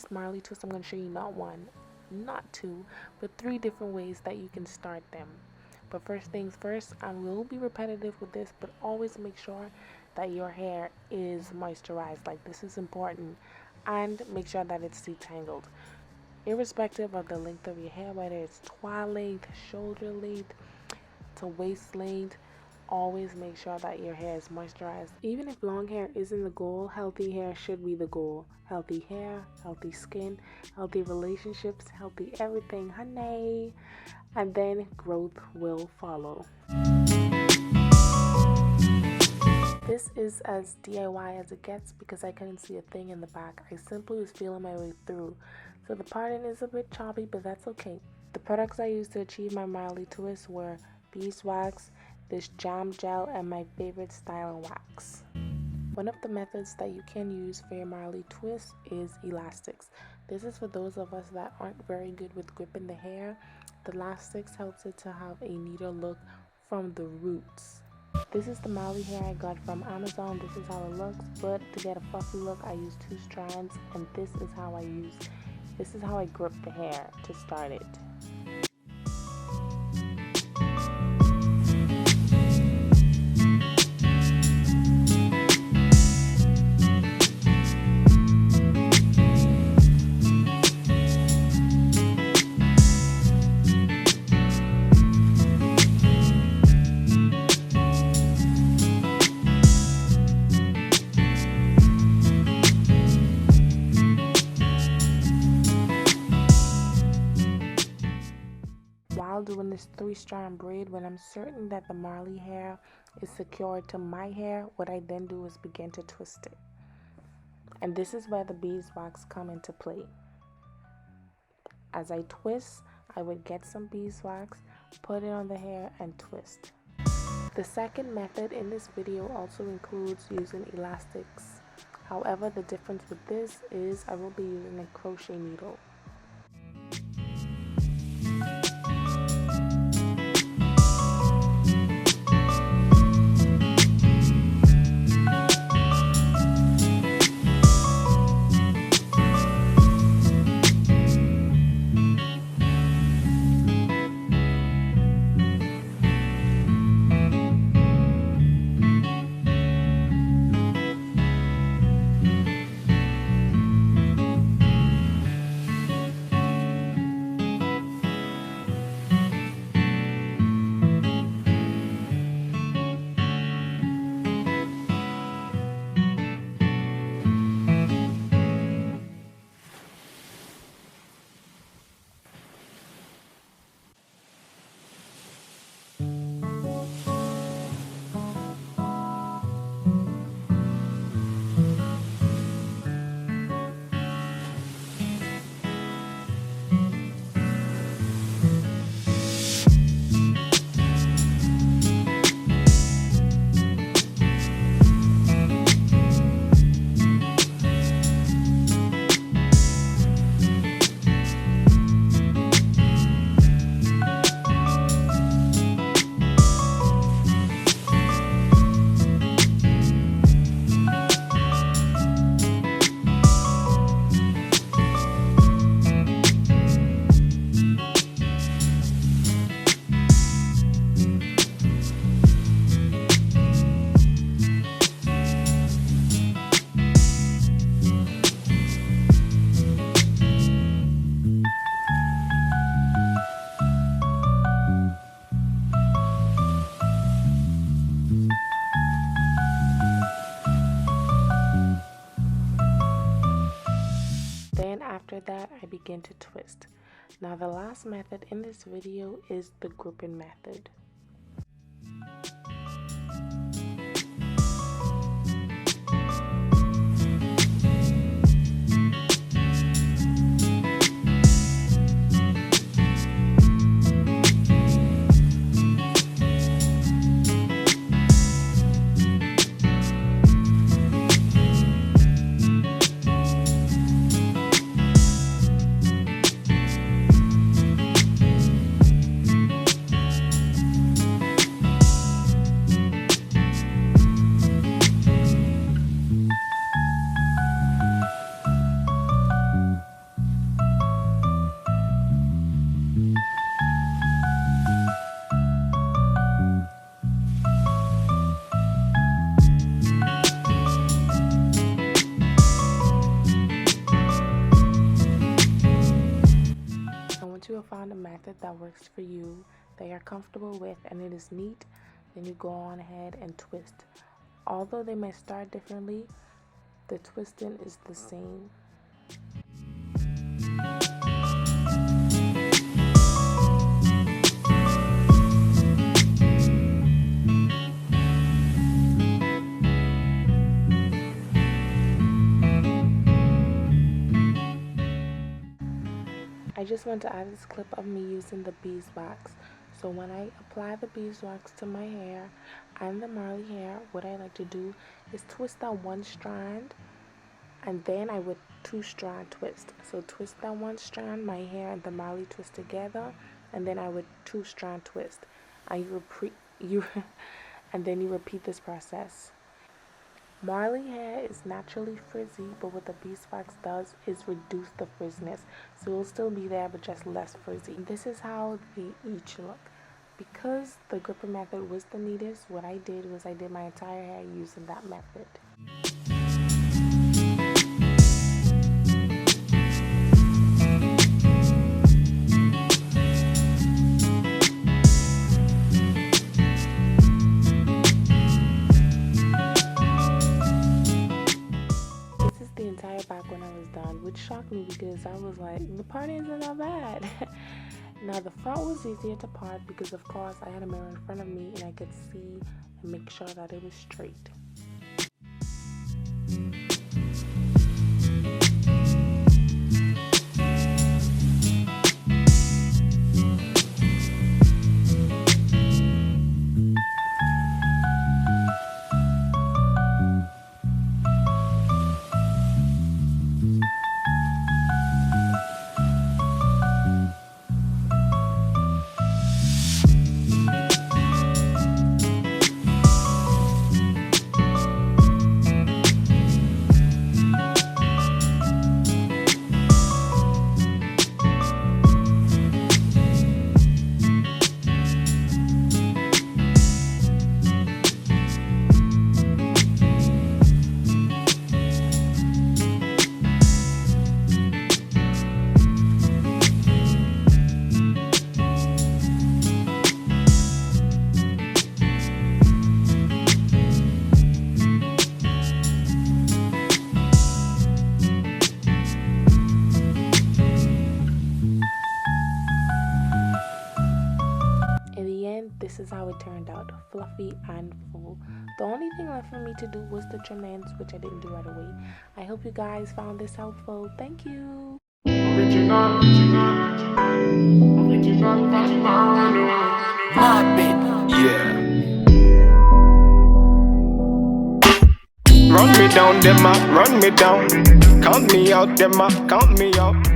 this Marley twist, I'm going to show you not one, not two, but 3 different ways that you can start them. But first things first, I will be repetitive with this, but always make sure that your hair is moisturized. Like, this is important. And make sure that it's detangled. Irrespective of the length of your hair, whether it's twine length, shoulder length, to waist length, always make sure that your hair is moisturized. Even if long hair isn't the goal, healthy hair should be the goal. Healthy hair, healthy skin, healthy relationships, healthy everything, honey. And then growth will follow. This is as DIY as it gets because I couldn't see a thing in the back. I simply was feeling my way through. So the parting is a bit choppy, but that's okay. The products I used to achieve my Marley twist were beeswax, this jam gel, and my favorite styling wax. One of the methods that you can use for your Marley twist is elastics. This is for those of us that aren't very good with gripping the hair. The elastics helps it to have a neater look from the roots. This is the Marley hair I got from Amazon. This is how it looks, but to get a fluffy look I use 2 strands, and this is how I grip the hair to start it. Doing this 3-strand braid, when I'm certain that the Marley hair is secured to my hair, what I then do is begin to twist it. And this is where the beeswax come into play. As I twist, I would get some beeswax, put it on the hair, and twist. The second method in this video also includes using elastics. However, the difference with this is I will be using a crochet needle. After that, I begin to twist. Now the last method in this video is the gripping method. that you're comfortable with and it is neat, then you go on ahead and twist. Although they might start differently, the twisting is the same. I just want to add this clip of me using the beeswax. So when I apply the beeswax to my hair and the Marley hair, what I like to do is twist that one strand, and then I would 2-strand twist. So twist that one strand, my hair and the Marley twist together, and then I would 2-strand twist. And and then you repeat this process. Marley hair is naturally frizzy, but what the beeswax does is reduce the frizziness, so it'll still be there but just less frizzy. This is how they each look. Because the gripper method was the neatest, what I did was I did my entire hair using that method. Back when I was done, which shocked me because I was like, the part isn't that bad. Now the front was easier to part because of course I had a mirror in front of me and I could see and make sure that it was straight. This is how it turned out, fluffy and full. The only thing left for me to do was the trim ends, which I didn't do right away. I hope you guys found this helpful. Thank you. Original. Yeah. Run me down, them up, run me down. Count me out, them up, count me out.